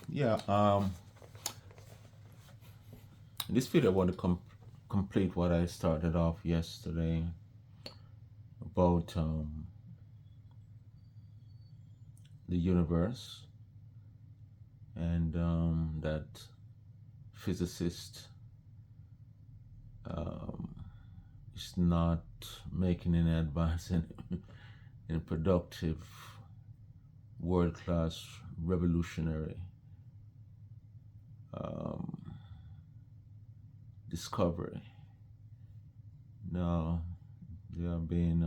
Yeah, this video I want to complete what I started off yesterday about the universe and that physicist um, is not making any advance in productive, world-class, revolutionary um, discovery. No, there have been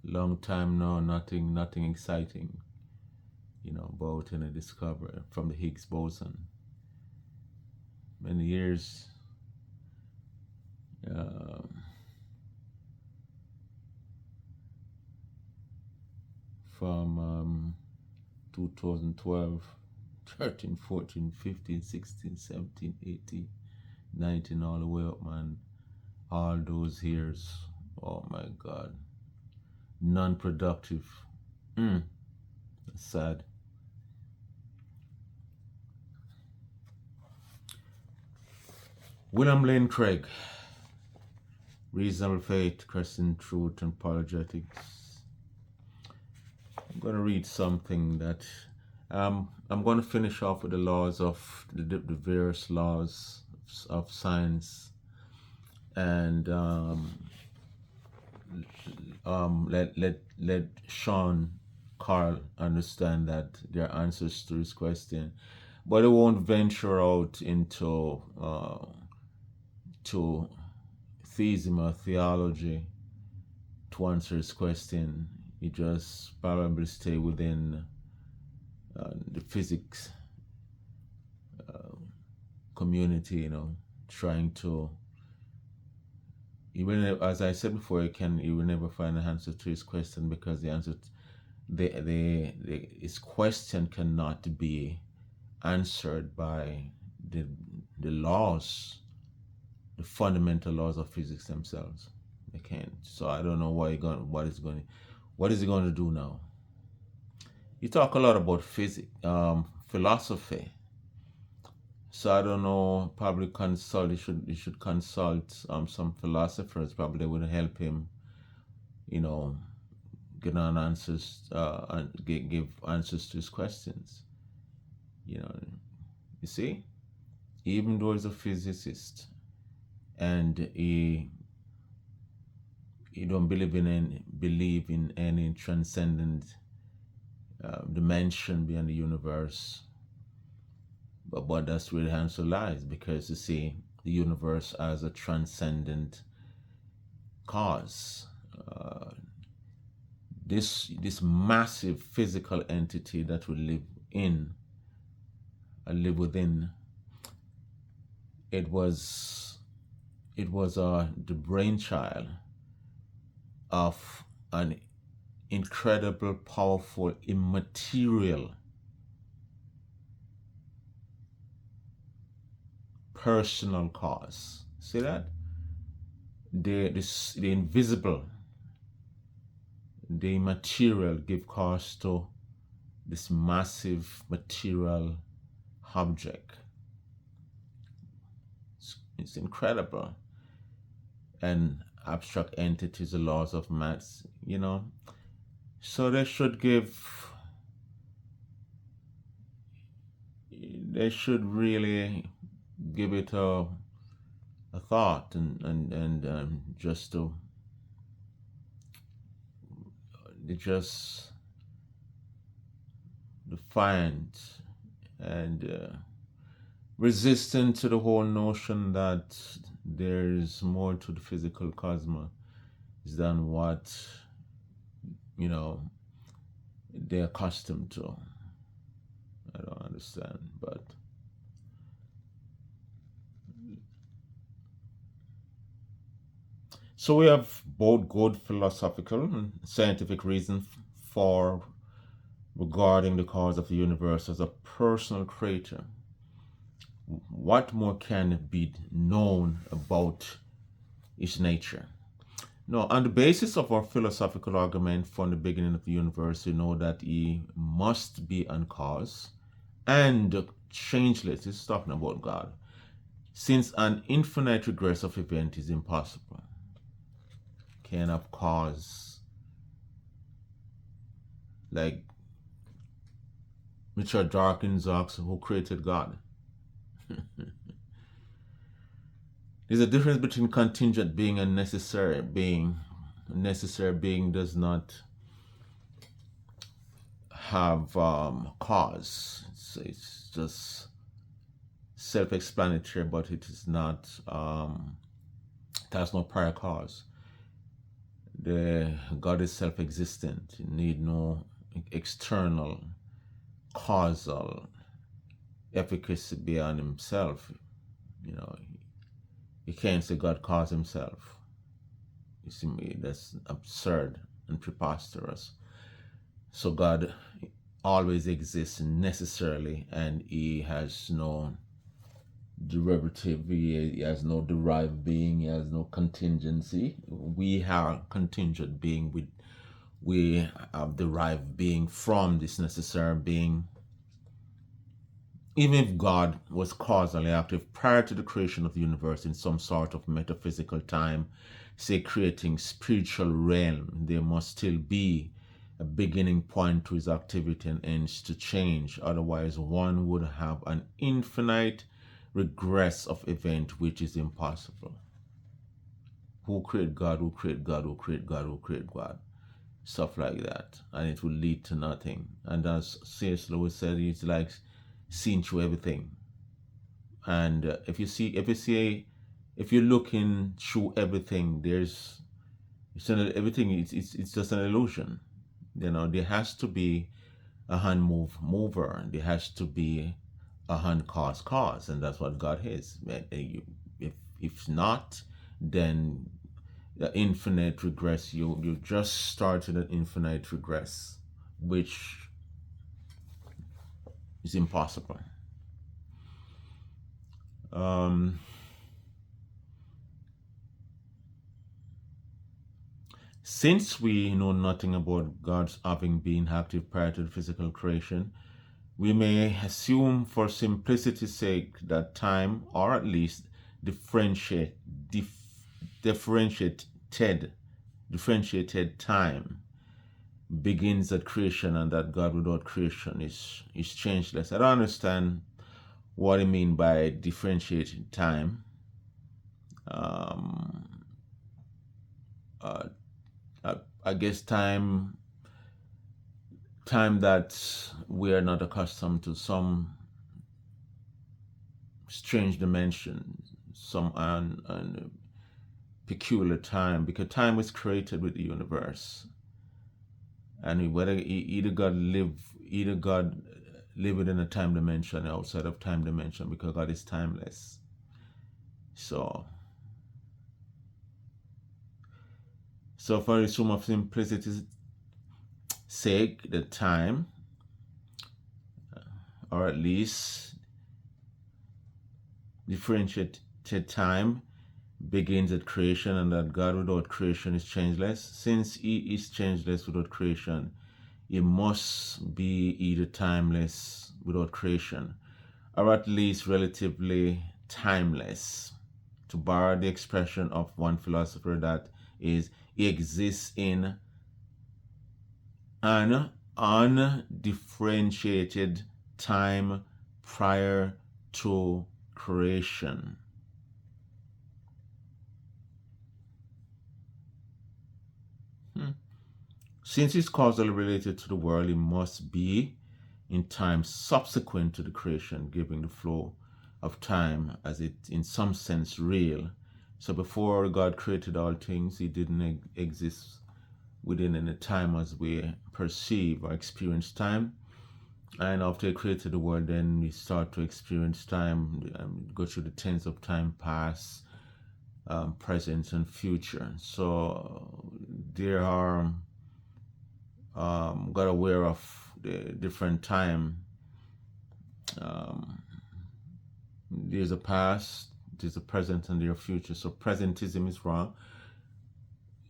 long time now, nothing exciting, about any discovery from the Higgs boson. Many years um, from 2012, 13, 14, 15, 16, 17, 18, 19, all the way up, man. All those years, oh my God, non-productive. Mm, sad. William Lane Craig, Reasonable Faith, Christian Truth, and Apologetics. I'm going to read something that I'm going to finish off with the laws of the various laws of science, and let Sean Carl understand that there are answers to his question, but it won't venture out into to theism or theology to answer his question. He just probably stay within the physics community, trying to, even as I said before, you will never find an answer to his question, because the answer his question cannot be answered by the laws, the fundamental laws of physics themselves. They can't. So I don't know what is he going to do now. You talk a lot about physics, philosophy. So I don't know. Probably consult. You should consult some philosophers. Probably they would help him. Get on answers. And give answers to his questions. You see, even though he's a physicist and he don't believe in any transcendent dimension beyond the universe. But that's where the answer lies, because you see, the universe as a transcendent cause. This massive physical entity that we live in, live within, it was the brainchild of an incredible, powerful, immaterial personal cause. See that? The invisible, the immaterial give cause to this massive material object. It's incredible. And abstract entities, the laws of maths, So they should really give it a thought, and just to just defiant and resistant to the whole notion that there is more to the physical cosmos than what they're accustomed to. I don't understand, but so we have both good philosophical and scientific reasons for regarding the cause of the universe as a personal creator. What more can be known about its nature? No, on the basis of our philosophical argument from the beginning of the universe, we know that he must be uncause and changeless. It's talking about God. Since an infinite regress of event is impossible, can have cause, like Richard Dawkins asks, who created God? There's a difference between contingent being and necessary being. Necessary being does not have cause. It's just self-explanatory, but it is not. It has no prior cause. The God is self-existent. You need no external causal efficacy beyond himself. You know, you can't say God caused himself. You see me? That's absurd and preposterous. So God always exists necessarily, and he has no derivative, he has no derived being, he has no contingency. We are contingent being, we have derived being from this necessary being. Even if God was causally active prior to the creation of the universe in some sort of metaphysical time, say creating spiritual realm, there must still be a beginning point to his activity and ends to change. Otherwise, one would have an infinite regress of event, which is impossible. Who created God? Who created God? Who created God? Who created God? Stuff like that, and it will lead to nothing. And as C.S. Lewis said, it's like seeing through everything. And if you're looking through everything, it's just an illusion. There has to be a hand mover. There has to be a hand cause, and that's what God is. If not, then the infinite regress. You just started an infinite regress, which is impossible. Since we know nothing about God's having been active prior to the physical creation, we may assume for simplicity's sake that time, or at least differentiated time, begins at creation, and that God without creation is changeless. I don't understand what I mean by differentiated time. I guess time that we are not accustomed to, some strange dimension, some peculiar time, because time was created with the universe, and whether either God live within a time dimension or outside of time dimension, because God is timeless. So for the sum of simplicity's sake, the time, or at least differentiated time, begins at creation, and that God without creation is changeless. Since he is changeless without creation, he must be either timeless without creation, or at least relatively timeless. To borrow the expression of one philosopher, that is, he exists in an undifferentiated time prior to creation. Since he's causally related to the world, he must be in time subsequent to the creation, giving the flow of time as it, in some sense, real. So before God created all things, he didn't exist within any time as we perceive or experience time. And after he created the world, then we start to experience time, go through the tense of time, past, present, and future. So there are got aware of the different time. There's a past, there's a present, and there's a future. So presentism is wrong.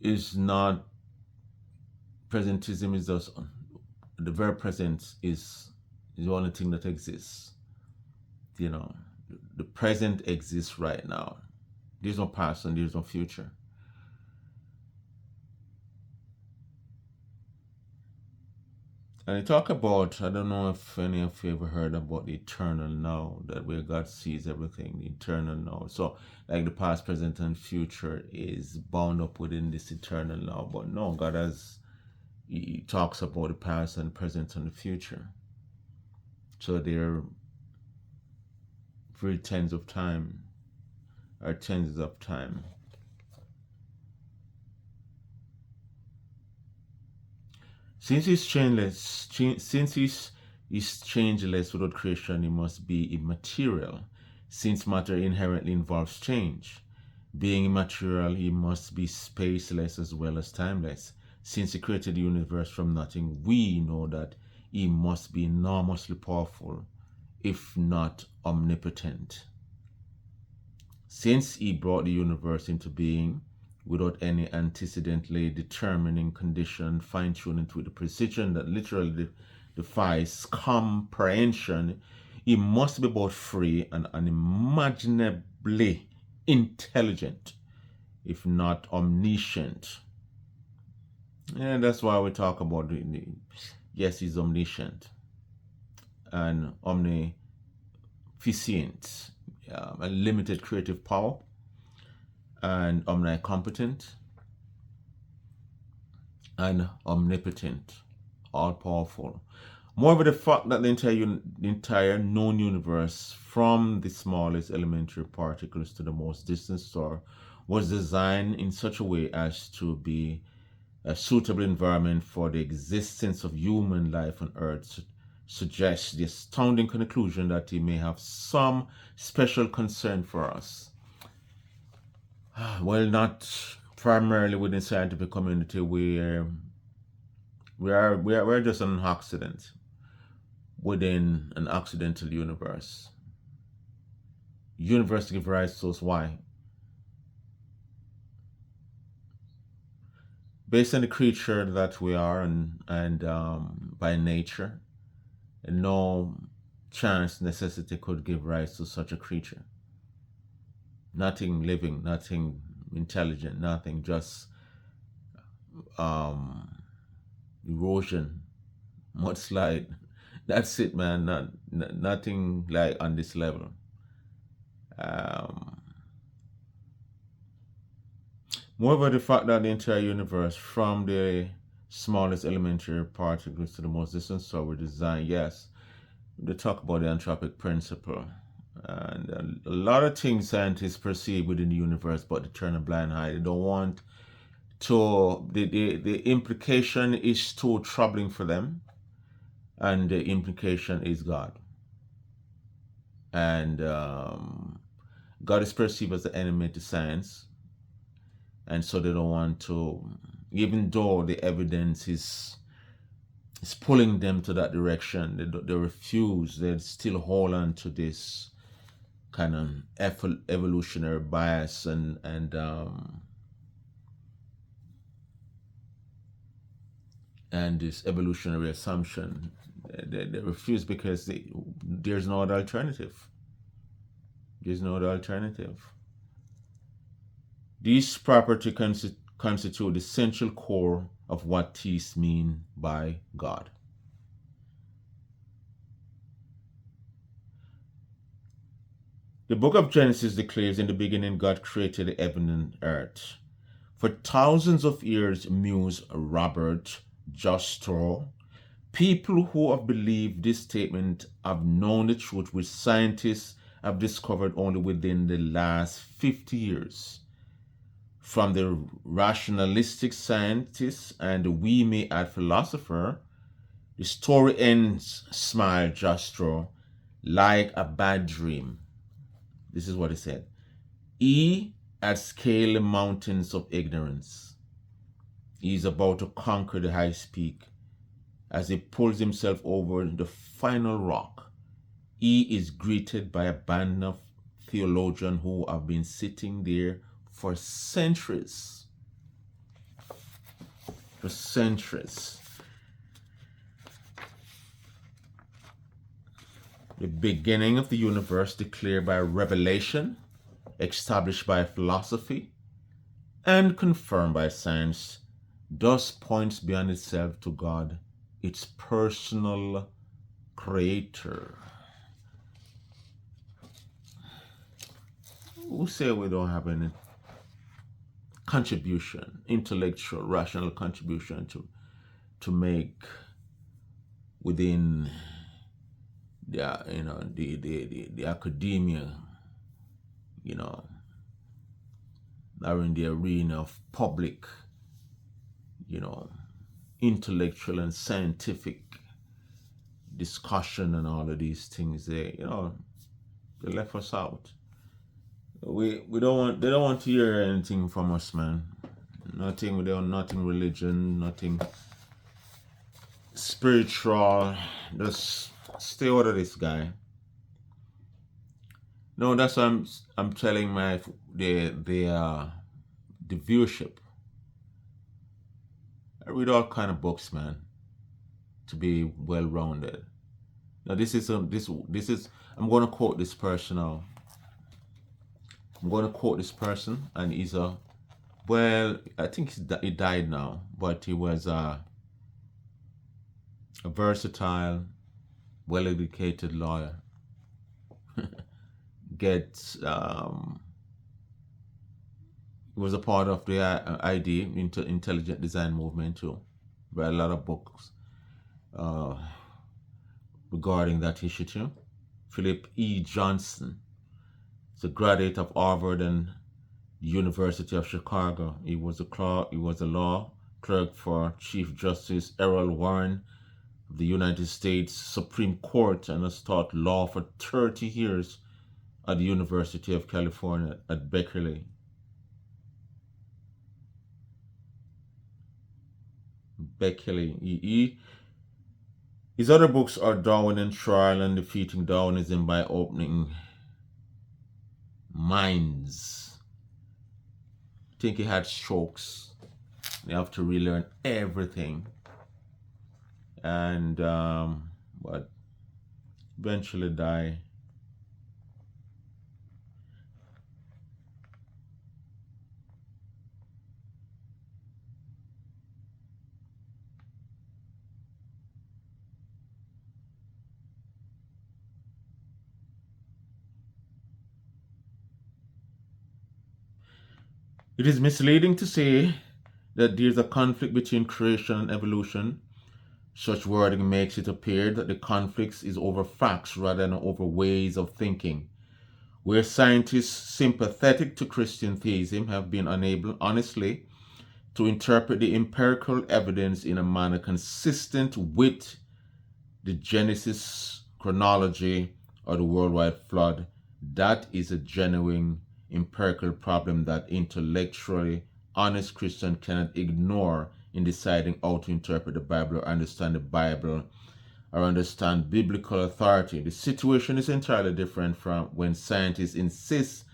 is not, presentism is just, the very present is the only thing that exists. You know, the present exists right now. There's no past and there's no future. And you talk about, I don't know if any of you ever heard about the eternal now, that where God sees everything, the eternal now. So, like the past, present, and future is bound up within this eternal now. But no, He talks about the past and present and the future. So they're very tens of time, or tens of time. Since he's changeless, since he's changeless without creation, he must be immaterial. Since matter inherently involves change, being immaterial, he must be spaceless as well as timeless. Since he created the universe from nothing, we know that he must be enormously powerful, if not omnipotent. Since he brought the universe into being without any antecedently determining condition, fine-tuned it with a precision that literally defies comprehension, he must be both free and unimaginably intelligent, if not omniscient. And that's why we talk about yes, he's omniscient and omniscient, a limited creative power, and omnicompetent and omnipotent, all powerful. Moreover, the fact that the entire known universe, from the smallest elementary particles to the most distant star, was designed in such a way as to be a suitable environment for the existence of human life on Earth, suggests the astounding conclusion that he may have some special concern for us. Well, not primarily within the scientific community. We're just an accident within an accidental universe. Universe gives rise to us. Why? Based on the creature that we are, and by nature, and no chance necessity could give rise to such a creature. Nothing living, nothing intelligent, nothing, just erosion, mudslide. That's it, man. Nothing like on this level. Moreover, the fact that the entire universe, from the smallest elementary particles to the most distant star, were designed, yes, they talk about the anthropic principle. And a lot of things scientists perceive within the universe, but they turn a blind eye. They don't want to, the implication is too troubling for them. And the implication is God. And God is perceived as the enemy to science. And so they don't want to, even though the evidence is pulling them to that direction, they refuse. They still hold on to this kind of evolutionary bias and this evolutionary assumption. They refuse because there's no other alternative. There's no other alternative. These properties constitute the essential core of what theists mean by God. The book of Genesis declares, in the beginning God created the heaven and earth. For thousands of years, mused Robert Jastrow, people who have believed this statement have known the truth, which scientists have discovered only within the last 50 years. From the rationalistic scientist and we may add philosopher, the story ends, smiled Jastrow, like a bad dream. This is what he said. He had scaled the mountains of ignorance. He is about to conquer the highest peak. As he pulls himself over the final rock, he is greeted by a band of theologians who have been sitting there for centuries. for centuries. The beginning of the universe declared by revelation, established by philosophy, and confirmed by science, thus points beyond itself to God, its personal creator. Who say we don't have any contribution, intellectual, rational contribution to make within the the academia, are in the arena of public, intellectual and scientific discussion and all of these things. They left us out. We don't want They don't want to hear anything from us, man. Nothing. We don't nothing religion, nothing spiritual. Just stay out of this guy. No, that's why I'm telling my the viewership. I read all kind of books, man, to be well rounded. Now this is I'm going to quote this person now. I'm going to quote this person, and he's I think he died now, but he was a versatile, well-educated lawyer. Gets was a part of the ID intelligent design movement too. Read a lot of books regarding that issue. Philip E. Johnson is a graduate of Harvard and the University of Chicago. He was a law clerk for Chief Justice Errol Warren of the United States Supreme Court and has taught law for 30 years at the University of California at Berkeley. His other books are Darwin and Trial and Defeating Darwinism by Opening Minds. I think he had strokes. You have to relearn everything. And but eventually die. It is misleading to say that there is a conflict between creation and evolution. Such wording makes it appear that the conflict is over facts rather than over ways of thinking. Where scientists sympathetic to Christian theism have been unable honestly to interpret the empirical evidence in a manner consistent with the Genesis chronology or the worldwide flood, that is a genuine empirical problem that intellectually honest Christians cannot ignore in deciding how to interpret the Bible or understand the Bible or understand biblical authority. The situation is entirely different from when scientists insist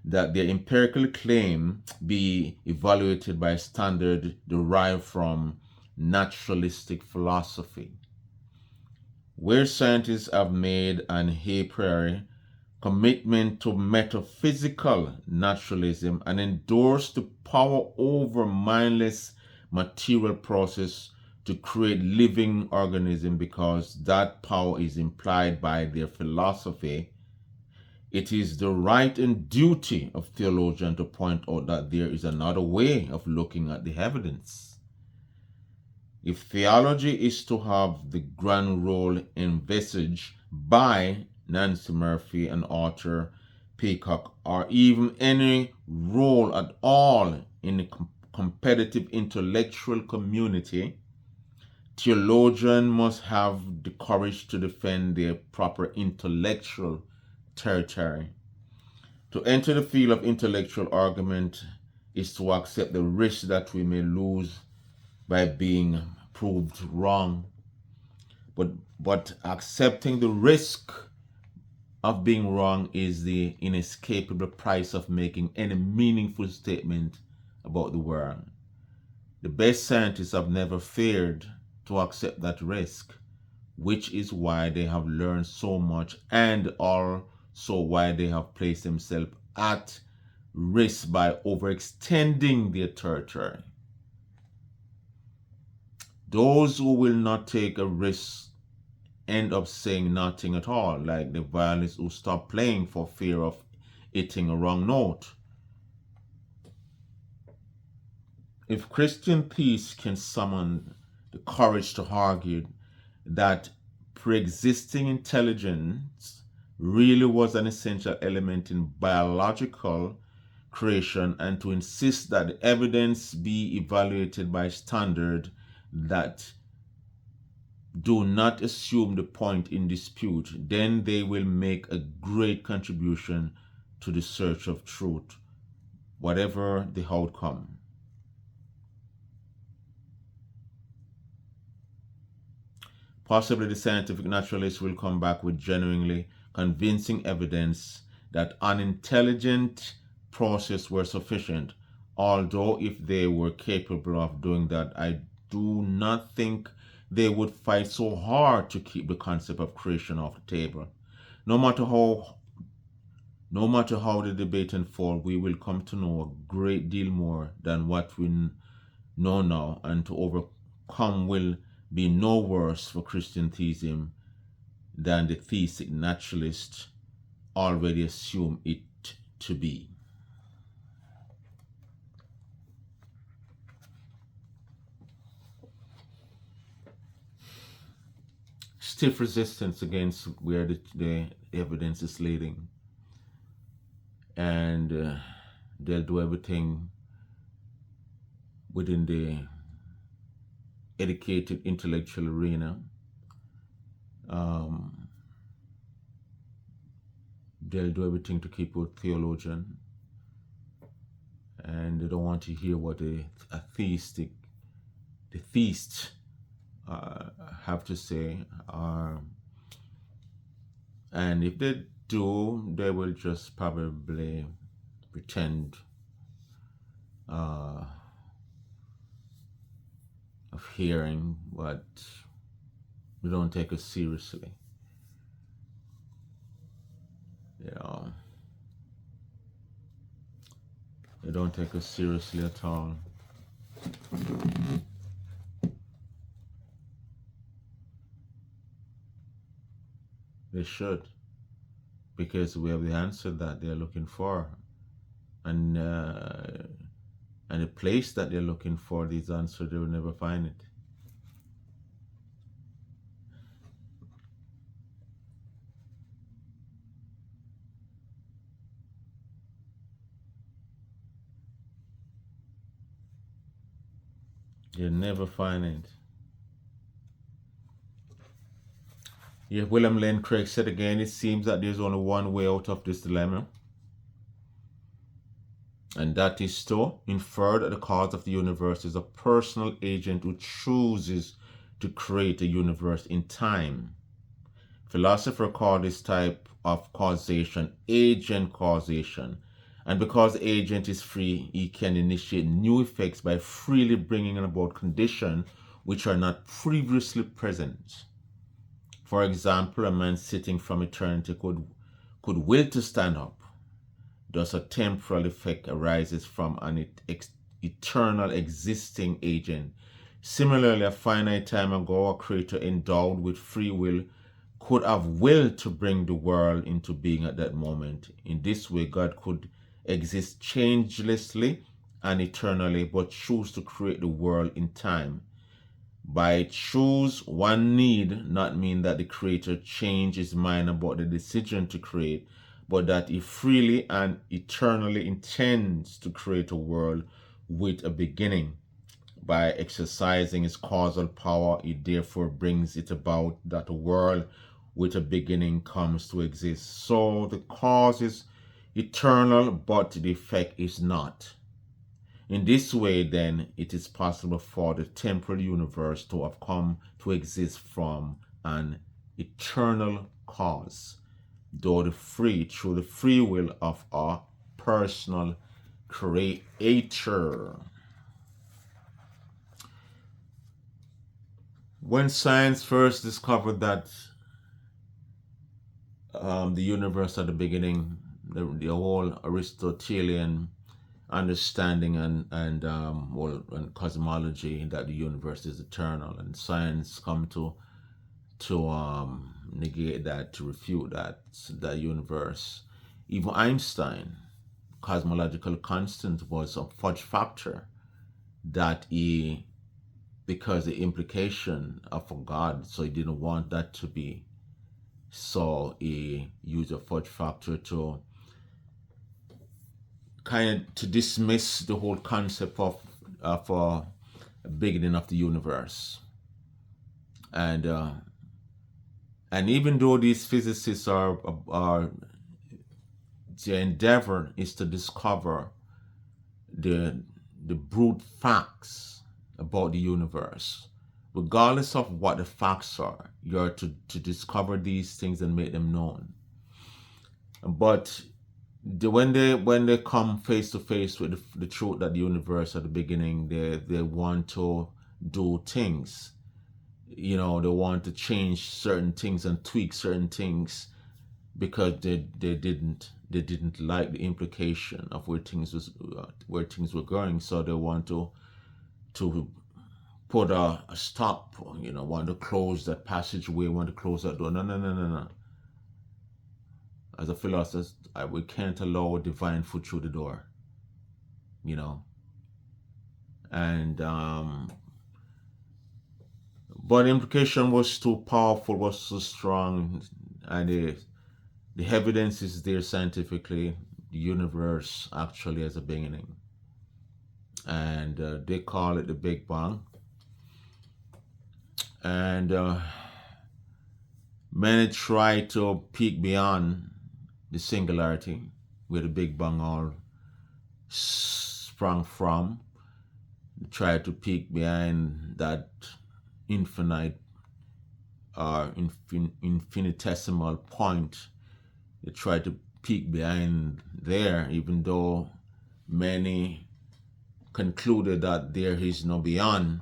that their empirical claim be evaluated by a standard derived from naturalistic philosophy. Where scientists have made an a priori commitment to metaphysical naturalism and endorse the power over mindless material process to create living organism because that power is implied by their philosophy, it is the right and duty of theologians to point out that there is another way of looking at the evidence. If theology is to have the grand role envisaged by Nancy Murphy and Arthur Peacock, or even any role at all in the competitive intellectual community, theologians must have the courage to defend their proper intellectual territory. To enter the field of intellectual argument is to accept the risk that we may lose by being proved wrong. But accepting the risk of being wrong is the inescapable price of making any meaningful statement about the world. The best scientists have never feared to accept that risk, which is why they have learned so much and also why they have placed themselves at risk by overextending their territory. Those who will not take a risk end up saying nothing at all, like the violinists who stop playing for fear of hitting a wrong note. If Christian theists can summon the courage to argue that pre-existing intelligence really was an essential element in biological creation, and to insist that the evidence be evaluated by standard that do not assume the point in dispute, then they will make a great contribution to the search of truth, whatever the outcome. Possibly the scientific naturalists will come back with genuinely convincing evidence that unintelligent processes were sufficient, although if they were capable of doing that, I do not think they would fight so hard to keep the concept of creation off the table. No matter how the debate unfolds, we will come to know a great deal more than what we know now, and to overcome will be no worse for Christian theism than the theistic naturalists already assume it to be. Stiff resistance against where the evidence is leading, and they'll do everything within the educated intellectual arena. They'll do everything to keep a theologian, and they don't want to hear what the theists have to say. And if they do, they will just probably pretend of hearing, but they don't take us seriously. They don't take us seriously at all. They should, because we have the answer that they're looking for, and the place that they're looking for these answers, they will never find it. You'll never find it. Yeah, William Lane Craig said again, it seems that there's only one way out of this dilemma, and that is to infer that the cause of the universe is a personal agent who chooses to create a universe in time. Philosophers call this type of causation agent causation, and because the agent is free, he can initiate new effects by freely bringing about conditions which are not previously present. For example, a man sitting from eternity could will to stand up. Thus, a temporal effect arises from an eternal existing agent. Similarly, a finite time ago, a creator endowed with free will could have willed to bring the world into being at that moment. In this way, God could exist changelessly and eternally, but choose to create the world in time. By choose, one need not mean that the creator changed his mind about the decision to create, but that he freely and eternally intends to create a world with a beginning. By exercising his causal power, he therefore brings it about that a world with a beginning comes to exist. So the cause is eternal, but the effect is not. In this way, then, it is possible for the temporal universe to have come to exist from an eternal cause, through the free will of a personal creator. When science first discovered that the universe at the beginning, the whole Aristotelian understanding and cosmology that the universe is eternal, and science come to negate that, to refute that universe. Even Einstein, cosmological constant was a fudge factor that he, because the implication of a God, so he didn't want that to be. So he used a fudge factor to kind of to dismiss the whole concept of a beginning of the universe. And even though these physicists are their endeavor is to discover the the brute facts about the universe, regardless of what the facts are, you're to discover these things and make them known. But when they come face to face with the truth that the universe at the beginning, they want to do things. They want to change certain things and tweak certain things because they didn't like the implication of where things were going. So they want to put a stop. Want to close that passageway, want to close that door. No, no, no, no, no. As a philosopher, we can't allow divine foot through the door. You know, and but the implication was too powerful, was so strong, and the evidence is there scientifically. The universe actually has a beginning, and they call it the Big Bang. And many try to peek beyond the singularity, where the Big Bang all sprung from. They try to peek behind that infinite or infinitesimal point. They try to peek behind there, even though many concluded that there is no beyond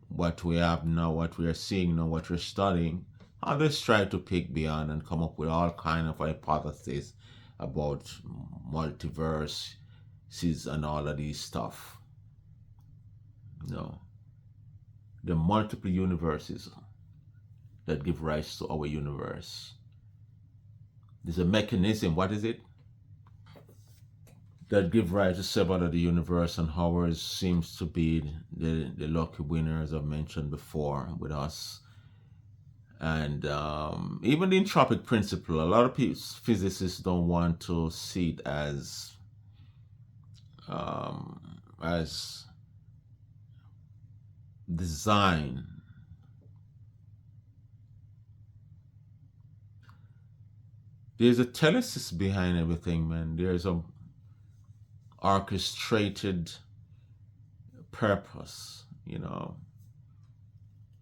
what we have now, what we are seeing now, what we're studying. Others try to peek beyond and come up with all kind of hypotheses about multiverses and all of these stuff. No, the multiple universes that give rise to our universe. There's a mechanism. What is it? That give rise to several of the universe, and ours seems to be the lucky winner, as I've mentioned before, with us. And even the entropic principle, a lot of people, physicists don't want to see it as design. There's a telesis behind everything, man. There's a orchestrated purpose, and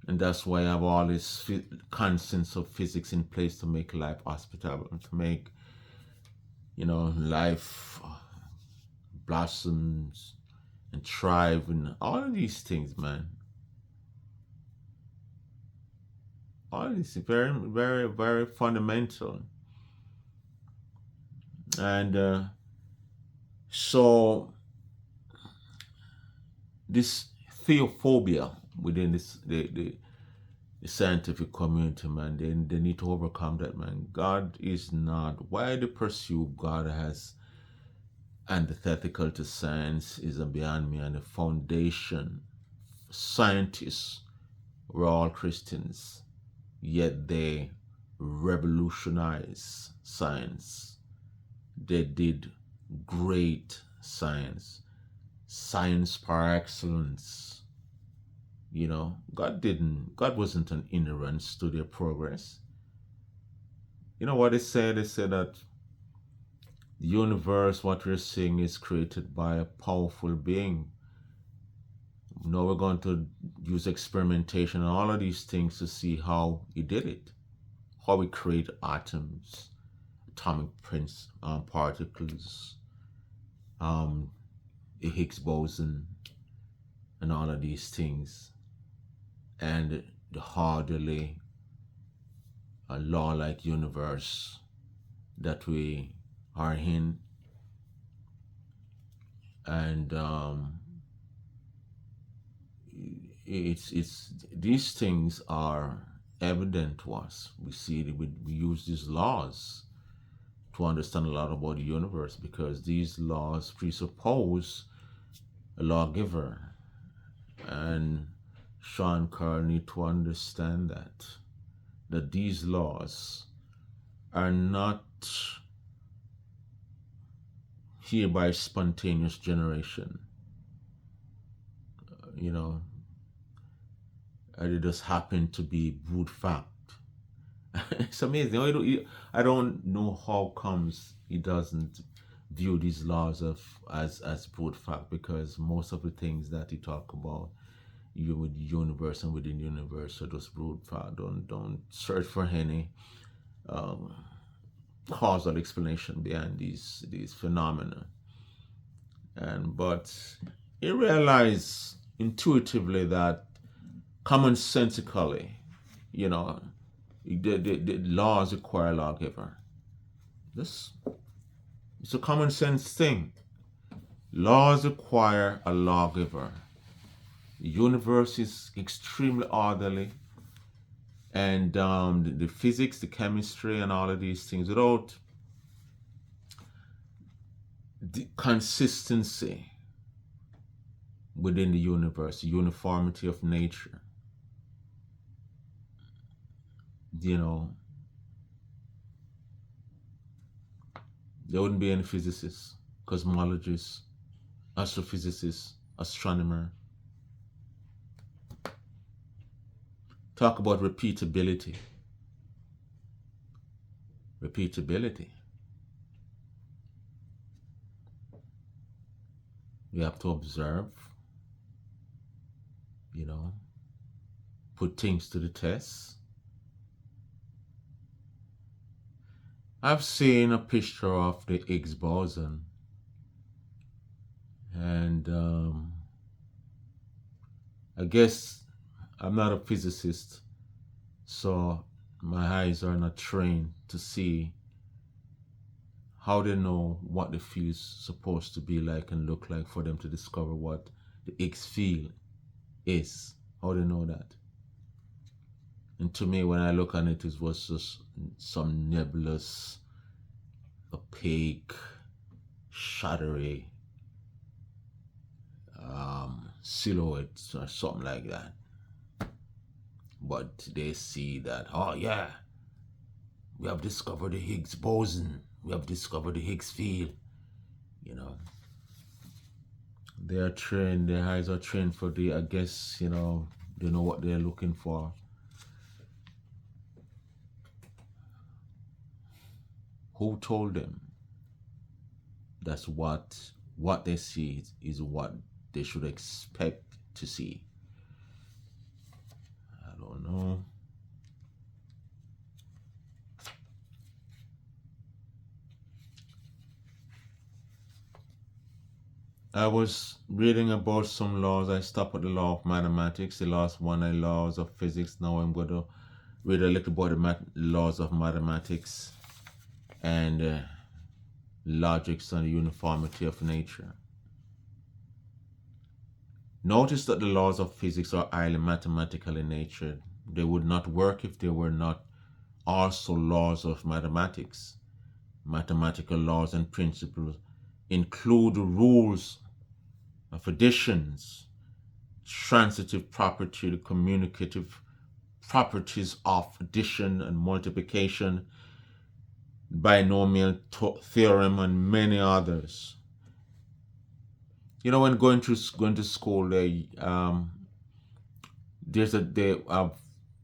that's why I have all these constants of physics in place to make life hospitable, to make life blossoms and thrive, and all of these things, man. All of these very, very, very fundamental. And so this theophobia within the scientific community, man, they need to overcome that, man. God is not. Why they pursue God as antithetical to science is beyond me. And the foundation, scientists were all Christians, yet they revolutionized science. They did great science par excellence. God wasn't an hindrance to their progress. You know what they said? They said that the universe, what we're seeing, is created by a powerful being. Now we're going to use experimentation and all of these things to see how he did it, how we create atoms, atomic particles, the Higgs boson, and all of these things. And the orderly, law-like universe that we are in, and it's these things are evident to us. We see that we use these laws to understand a lot about the universe because these laws presuppose a lawgiver, and Shankar need to understand that these laws are not here by spontaneous generation. You know, it just happened to be brute fact. It's amazing. I don't know how comes he doesn't view these laws of as brute fact, because most of the things that he talk about you with universe and within universe are just brute fact. Don't search for any um, causal explanation behind these phenomena. And but he realized intuitively that commonsensically, you know, the laws require a lawgiver. This it's a common sense thing. Laws require a lawgiver. The universe is extremely orderly, and the physics, the chemistry, and all of these things, without the consistency within the universe, the uniformity of nature, you know, there wouldn't be any physicists, cosmologists, astrophysicists, astronomer. Talk about repeatability. Repeatability. We have to observe, you know, put things to the test. I've seen a picture of the Higgs boson, and I guess I'm not a physicist, so my eyes are not trained to see how they know what the field's supposed to be like and look like for them to discover what the Higgs field is. How they know that? And to me, when I look on it, it was just some nebulous, opaque, shadowy silhouette or something like that. But they see that, oh yeah, we have discovered the Higgs boson. We have discovered the Higgs field. You know, they are trained. Their eyes are trained for the. I guess you know they know what they're looking for. Who told them? That's what they see is what they should expect to see. I don't know. I was reading about some laws. I stopped at the law of mathematics. The last one, the laws of physics. Now I'm going to read a little about the laws of mathematics and logics and the uniformity of nature. Notice that the laws of physics are highly mathematical in nature. They would not work if they were not also laws of mathematics. Mathematical laws and principles include rules of additions, transitive property, the communicative properties of addition and multiplication, binomial theorem, and many others. You know, when going to school,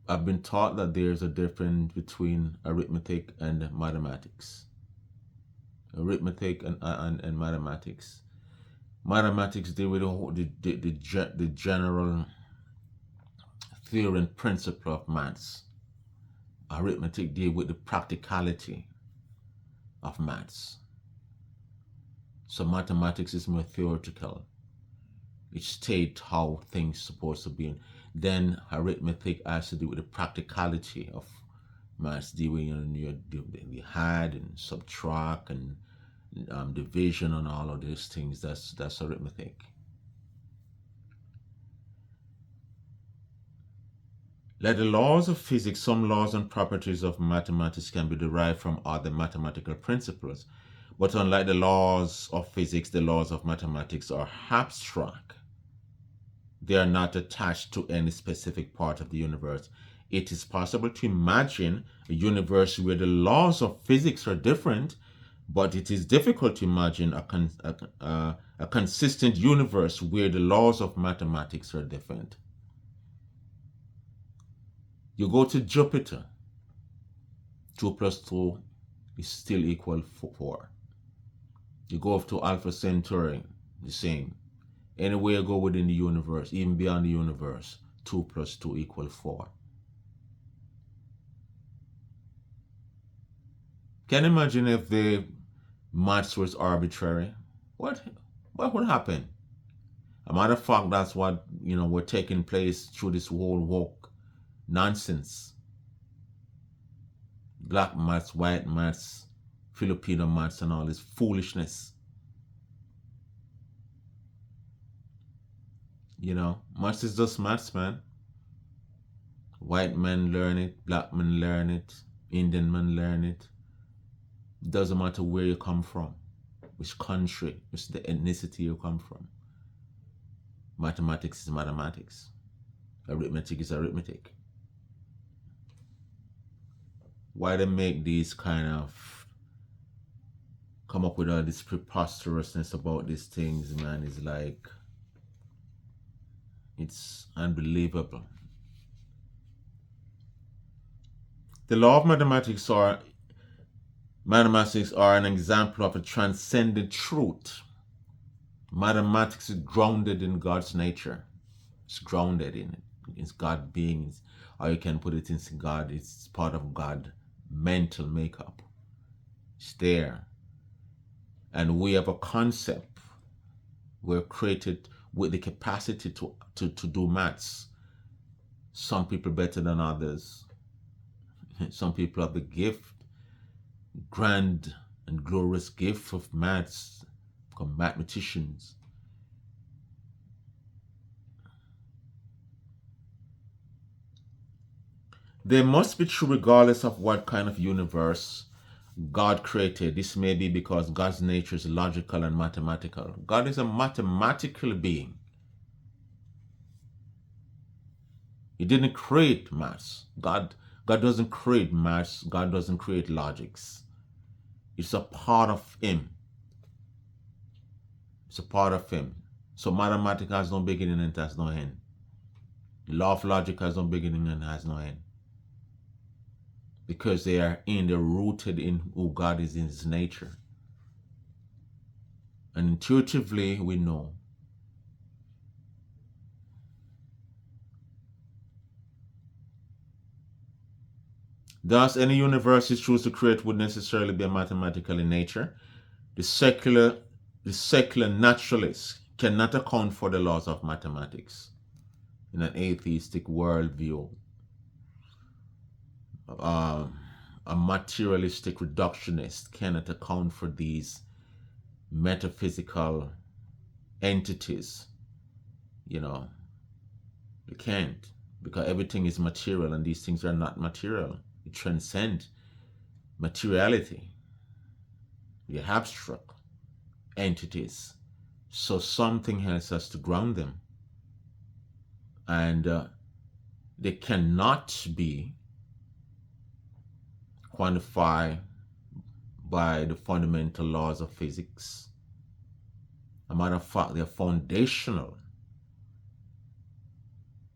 I've been taught that there's a difference between arithmetic and mathematics. Arithmetic and mathematics. Mathematics deal with the general theory and principle of maths. Arithmetic deal with the practicality of maths. So mathematics is more theoretical. It states how things supposed to be. Then arithmetic has to do with the practicality of maths, dealing the add and subtract and division and all of these things. That's arithmetic. Like the laws of physics, some laws and properties of mathematics can be derived from other mathematical principles. But unlike the laws of physics, the laws of mathematics are abstract. They are not attached to any specific part of the universe. It is possible to imagine a universe where the laws of physics are different, but it is difficult to imagine a consistent universe where the laws of mathematics are different. You go to Jupiter, 2 plus 2 is still equal 4. You go up to Alpha Centauri, the same. Anywhere you go within the universe, even beyond the universe, 2 plus 2 equals 4. Can you imagine if the maths was arbitrary? What would happen? A matter of fact, that's what we're taking place through this whole woke nonsense. Black maths, white maths, Filipino maths, and all this foolishness. Maths is just maths, man. White men learn it, black men learn it, Indian men learn it. It doesn't matter where you come from, which country, which the ethnicity you come from. Mathematics is mathematics. Arithmetic is arithmetic. Why they make these kind of come up with all this preposterousness about these things, man, is like, it's unbelievable. The law of mathematics are an example of a transcendent truth. Mathematics is grounded in God's nature. It's grounded in it. It's God being, or you can put it in God. It's part of God mental makeup. It's there. And we have a concept. We're created with the capacity to do maths. Some people better than others. Some people have the gift, grand and glorious gift of maths, become mathematicians. They must be true regardless of what kind of universe God created. This may be because God's nature is logical and mathematical. God is a mathematical being. He didn't create maths. God doesn't create maths. God doesn't create logics. It's a part of him. It's a part of him. So mathematics has no beginning and it has no end. The law of logic has no beginning and has no end. Because they're rooted in who God is in his nature. And intuitively we know. Thus, any universe he chooses to create would necessarily be mathematical in nature. The secular naturalist cannot account for the laws of mathematics in an atheistic worldview. A materialistic reductionist cannot account for these metaphysical entities. They can't, because everything is material and these things are not material. They transcend materiality. The abstract entities. So something else has to ground them. And they cannot be quantified by the fundamental laws of physics. As a matter of fact, they're foundational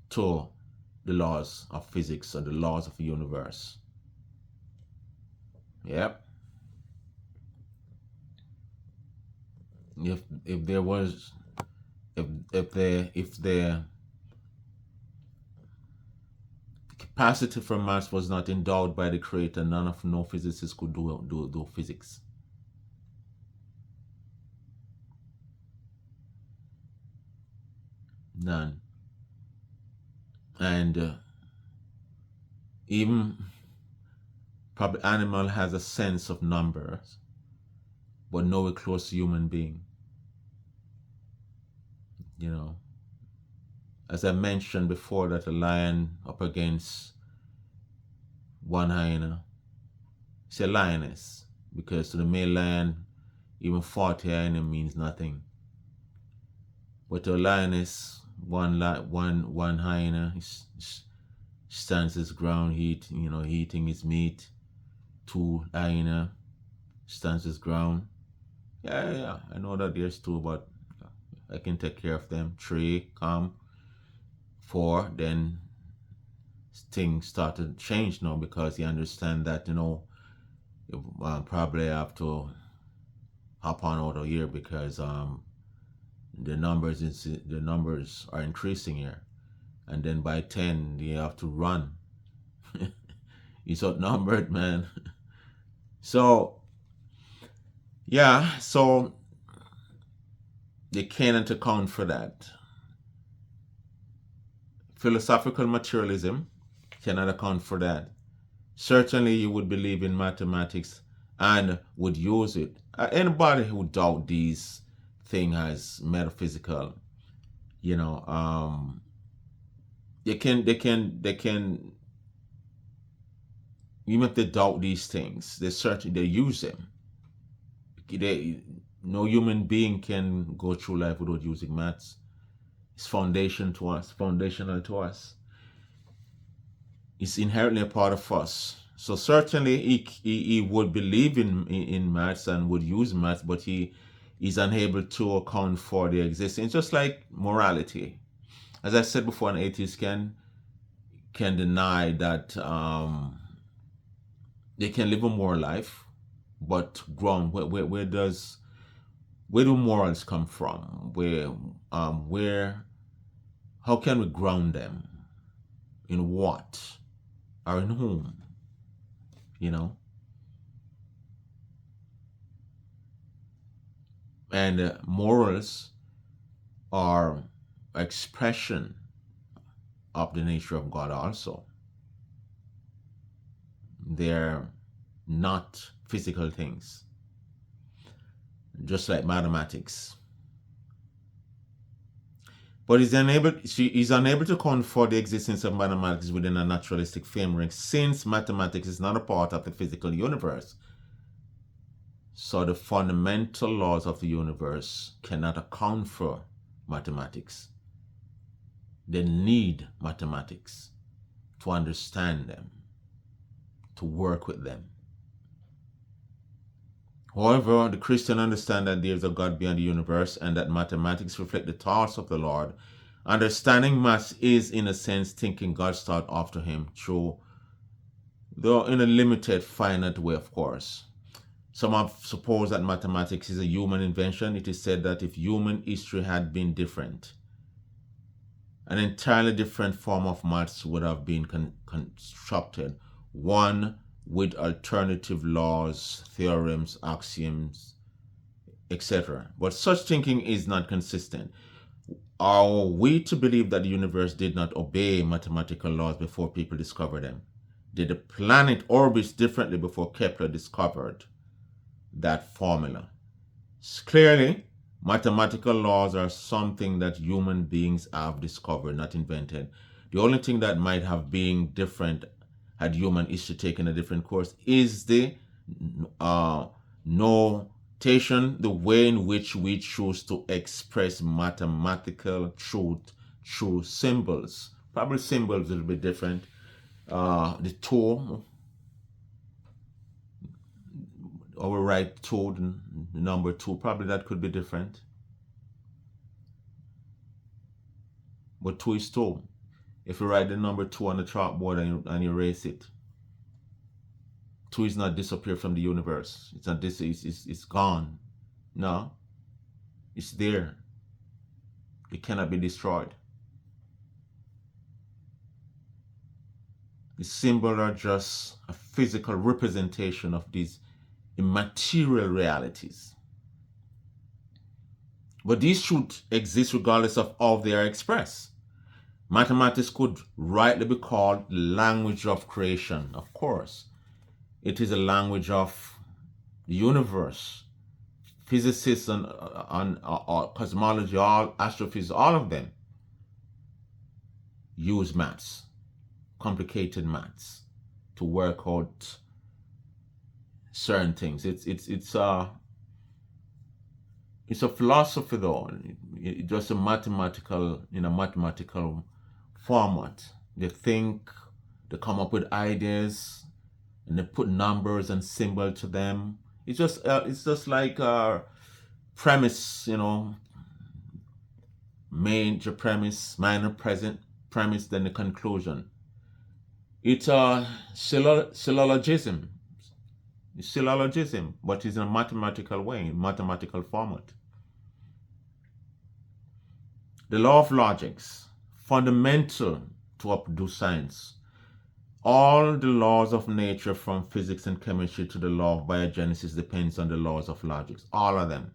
to the laws of physics and the laws of the universe. Yep. If there was, if the capacity for maths was not endowed by the creator, no physicist could do physics. None. And even probably animal has a sense of numbers, but nowhere close to human being. You know, as I mentioned before, that a lion up against one hyena, it's a lioness, because to the male lion, even 40 hyena means nothing. But to a lioness, one hyena stands his ground, eating his meat. Two hyena stands his ground. Yeah. I know that there's two, but I can take care of them. Three, come. Four, then things start to change now, because you understand that, you probably have to hop on out of here, because the numbers are increasing here, and then by 10 you have to run. It's outnumbered, man. So yeah, so they cannot account for that. Philosophical materialism cannot account for that. Certainly you would believe in mathematics and would use it. Anybody who doubt these things as metaphysical, you know, they can even if they doubt these things, they use them. They, no human being can go through life without using maths. It's foundational to us. It's inherently a part of us. So certainly he would believe in maths and would use maths, but he is unable to account for their existence. Just like morality. As I said before, an atheist can deny that they can live a moral life, but ground where do morals come from? Where how can we ground them? In what or in whom? You know, and morals are expression of the nature of God. Also, they're not physical things, just like mathematics. But she is unable to account for the existence of mathematics within a naturalistic framework, since mathematics is not a part of the physical universe. So the fundamental laws of the universe cannot account for mathematics. They need mathematics to understand them, to work with them. However, the Christian understand that there is a God beyond the universe and that mathematics reflect the thoughts of the Lord. Understanding maths is, in a sense, thinking God's thought after him, through, though in a limited, finite way, of course. Some have supposed that mathematics is a human invention. It is said that if human history had been different, an entirely different form of maths would have been constructed, one with alternative laws, theorems, axioms, etc. But such thinking is not consistent. Are we to believe that the universe did not obey mathematical laws before people discovered them? Did the planet orbit differently before Kepler discovered that formula? Clearly, mathematical laws are something that human beings have discovered, not invented. The only thing that might have been different had human history taken a different course is the notation, the way in which we choose to express mathematical truth through symbols. Probably symbols will be different. The two, our right two, the number two, probably that could be different. But two is two. If you write the number two on the chalkboard and you erase it, two is not disappeared from the universe. It's not this. It's gone. No, it's there. It cannot be destroyed. The symbols are just a physical representation of these immaterial realities. But these truths exist regardless of how they are expressed. Mathematics could rightly be called the language of creation. Of course, it is a language of the universe. Physicists and cosmology, all astrophysics, all of them use maths, complicated maths, to work out certain things. It's a philosophy though. It's just a mathematical in a mathematical format. They think, they come up with ideas, and they put numbers and symbols to them. It's just like a premise, major premise, minor present premise, then the conclusion. It's a syllogism. It's syllogism, but it's in a mathematical way, in mathematical format. The law of logics, fundamental to updo science. All the laws of nature, from physics and chemistry to the law of biogenesis, depends on the laws of logics. All of them.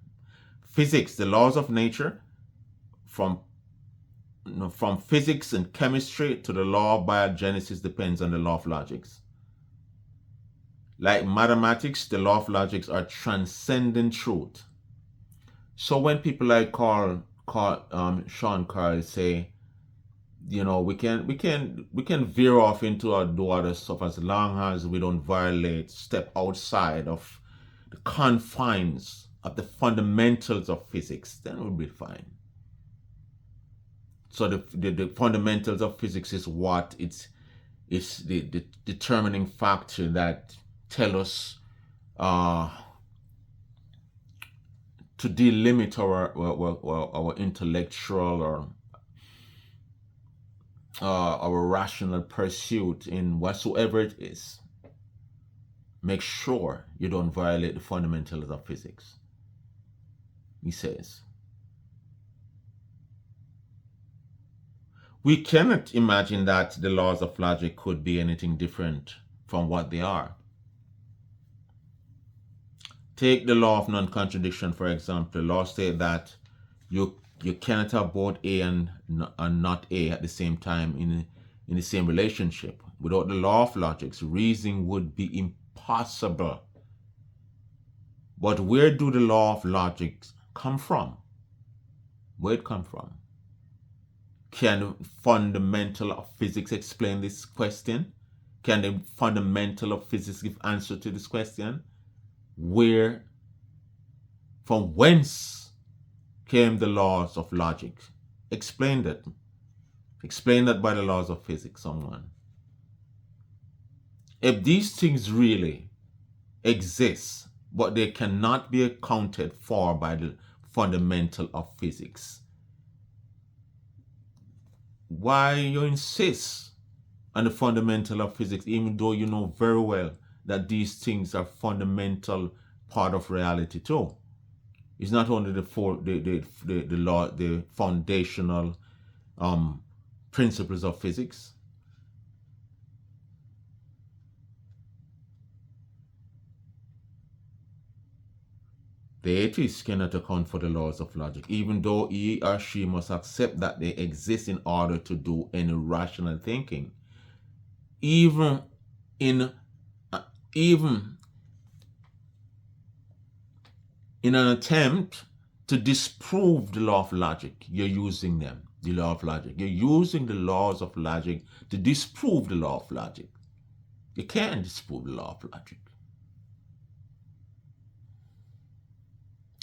Physics, the laws of nature, from physics and chemistry to the law of biogenesis, depends on the law of logics. Like mathematics, the law of logics are transcendent truth. So when people like Sean Carroll say, we can veer off into or do other stuff as long as we don't step outside of the confines of the fundamentals of physics, then we'll be fine. So the fundamentals of physics is what it's the determining factor that tell us to delimit our intellectual or our rational pursuit in whatsoever it is. Make sure you don't violate the fundamentals of physics, he says. We cannot imagine that the laws of logic could be anything different from what they are. Take the law of non-contradiction, for example. The law states that you cannot have both A and not A at the same time in the same relationship. Without the law of logics, reasoning would be impossible. But where do the law of logic come from? Where it come from? Can the fundamental of physics explain this question? Can the fundamental of physics give answer to this question? From whence came the laws of logic? Explain that. Explain that by the laws of physics, someone. If these things really exist, but they cannot be accounted for by the fundamental of physics, why you insist on the fundamental of physics, even though you know very well that these things are fundamental part of reality too? It's not only the law, the foundational principles of physics. The atheist cannot account for the laws of logic, even though he or she must accept that they exist in order to do any rational thinking. Even in an attempt to disprove the law of logic, you're using them, the law of logic. You're using the laws of logic to disprove the law of logic. You can't disprove the law of logic.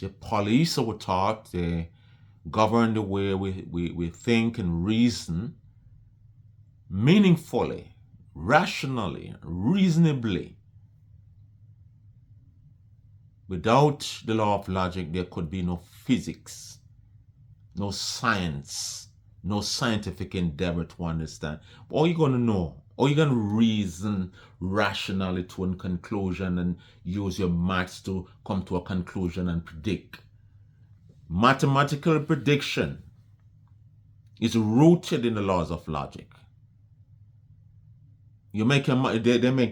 The police are taught, they govern the way we think and reason meaningfully, rationally, reasonably. Without the law of logic, there could be no physics, no science, no scientific endeavor to understand. All you're going to know, or you're going to reason rationally to a conclusion and use your maths to come to a conclusion and predict. Mathematical prediction is rooted in the laws of logic. They make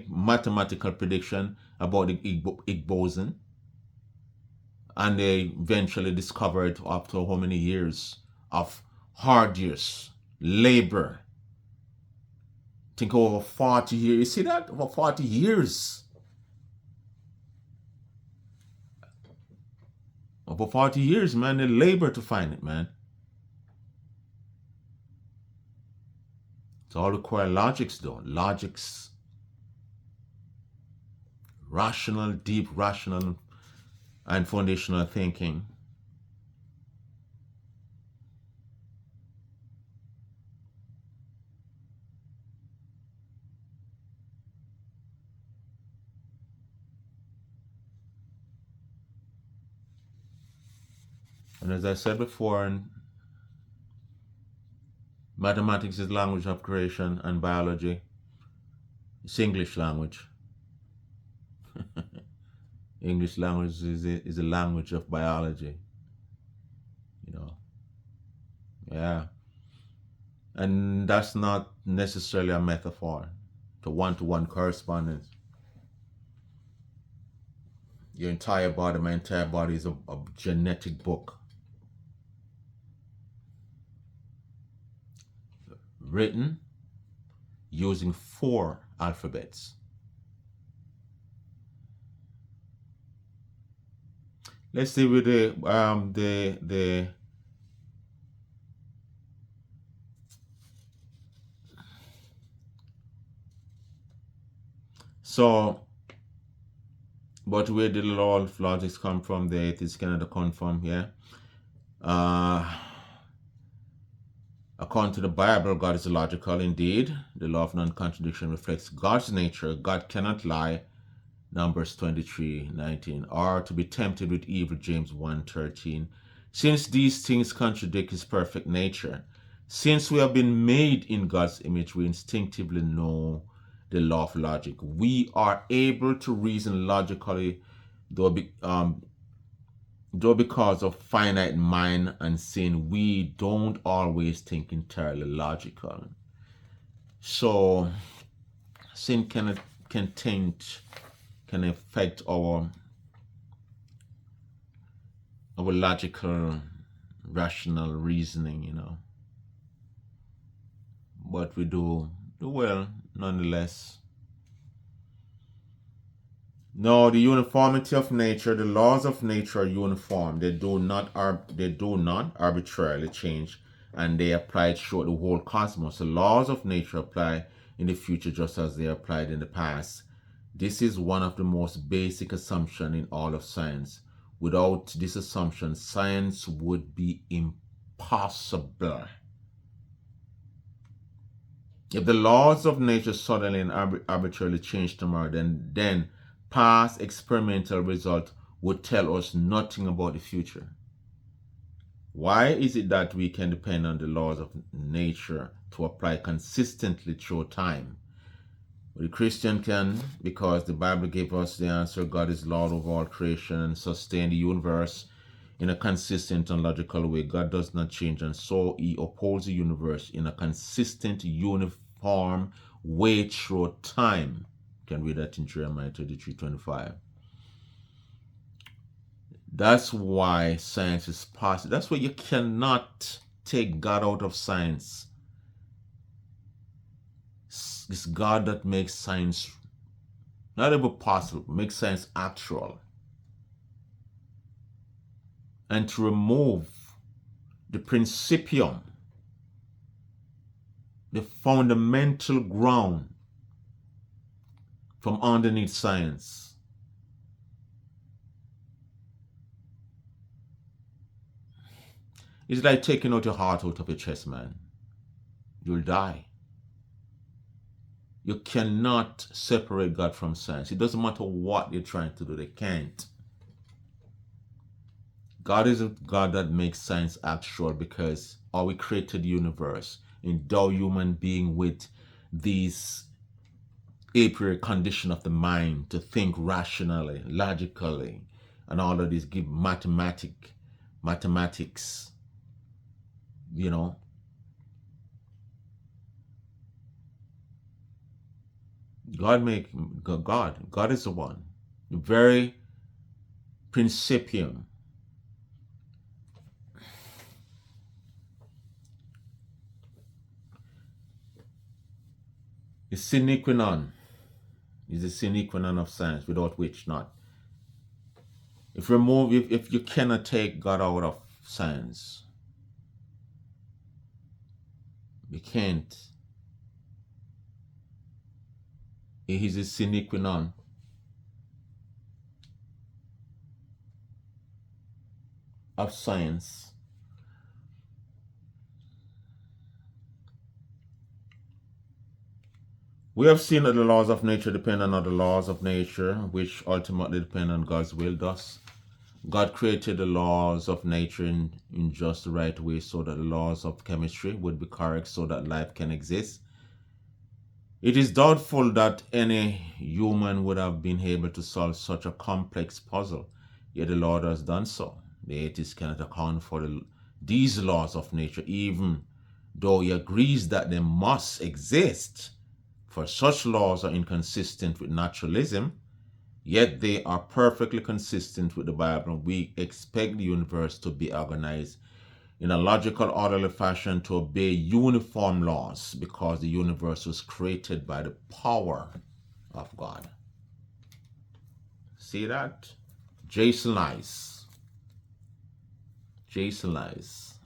mathematical prediction about the Higgs boson, and they eventually discovered after how many years of hard years labor. Think over 40 years. You see that? Over 40 years. Over 40 years, man, they labor to find it, man. It's all require logics, though. Logics, rational, deep, rational, and foundational thinking. And as I said before, mathematics is language of creation, and biology is English language. English language is a language of biology, you know. Yeah. And that's not necessarily a metaphor to one correspondence. Your entire body, my entire body is a genetic book written using 4 alphabets. Let's see with the so, but where did the law of logic come from? The atheists cannot come from, yeah. According to the Bible, God is logical indeed. The law of non-contradiction reflects God's nature. God cannot lie, Numbers 23:19, or to be tempted with evil, James 1:13. Since these things contradict his perfect nature, since we have been made in God's image, we instinctively know the law of logic. We are able to reason logically, though because of finite mind and sin, we don't always think entirely logical. So sin can taint, can affect our logical, rational reasoning, you know. But we do well nonetheless. No, the uniformity of nature, the laws of nature are uniform. They do not arbitrarily change, and they apply throughout the whole cosmos. The laws of nature apply in the future just as they applied in the past. This is one of the most basic assumptions in all of science. Without this assumption, science would be impossible. If the laws of nature suddenly and arbitrarily change tomorrow, then past experimental results would tell us nothing about the future. Why is it that we can depend on the laws of nature to apply consistently through time? Well, the Christian can, because the Bible gave us the answer. God is Lord of all creation and sustains the universe in a consistent and logical way. God does not change, and so he upholds the universe in a consistent, uniform way through time. You can read that in Jeremiah 33:25. That's why science is possible. That's why you cannot take God out of science. It's God that makes science not ever possible, makes science actual. And to remove the principium, the fundamental ground from underneath science, it's like taking out your heart out of your chest, man. You'll die. You cannot separate God from science. It doesn't matter what you're trying to do, they can't. God is a God that makes science actual because we created the universe, endow human being with these a priori condition of the mind to think rationally, logically, and all of this give mathematics, you know. God is the one. The very principium. is sine qua non. Is the sine qua non of science, without which not. If you cannot take God out of science, you can't. It is a sine qua non of science. We have seen that the laws of nature depend on other laws of nature, which ultimately depend on God's will. Thus, God created the laws of nature in just the right way so that the laws of chemistry would be correct so that life can exist. It is doubtful that any human would have been able to solve such a complex puzzle, yet the Lord has done so. The atheist cannot account for these laws of nature, even though he agrees that they must exist, for such laws are inconsistent with naturalism, yet they are perfectly consistent with the Bible. We expect the universe to be organized in a logical, orderly fashion to obey uniform laws because the universe was created by the power of God. See that? Jason Lies,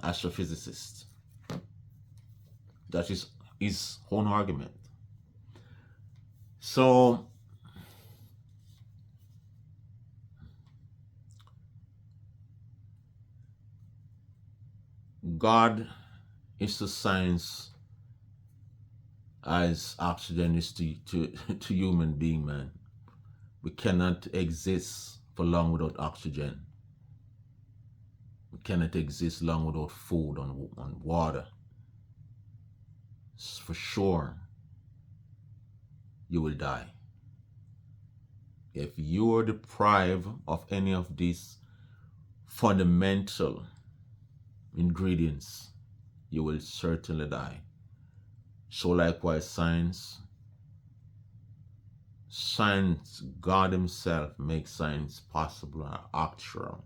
astrophysicist. That is his own argument. So, God is to science as oxygen is to human being, man. We cannot exist for long without oxygen. We cannot exist long without food and water. For sure, you will die. If you are deprived of any of these fundamental ingredients, you will certainly die. So likewise, science, God himself makes science possible and actual.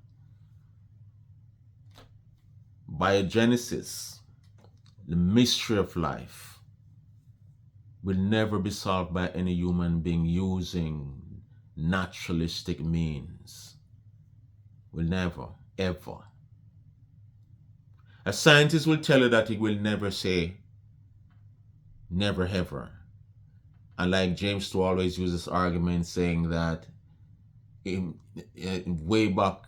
Biogenesis, the mystery of life, will never be solved by any human being using naturalistic means. Will never, ever. A scientist will tell you that he will never say never ever. And like James to always use this argument saying that way back,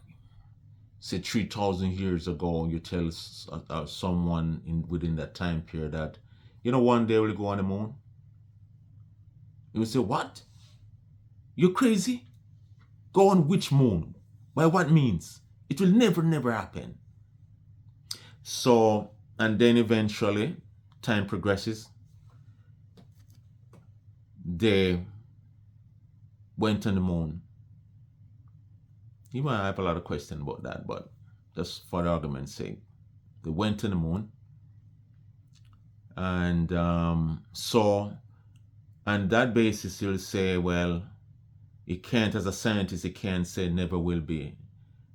say 3,000 years ago, you tell someone within that time period that, one day we'll go on the moon. You will say, what? You're crazy? Go on which moon? By what means? It will never, never happen. So, and then eventually, time progresses. They went on the moon. You might have a lot of questions about that, but just for the argument's sake, they went to the moon. And so, on that basis, you'll say, well, it can't, as a scientist, it can't say never will be.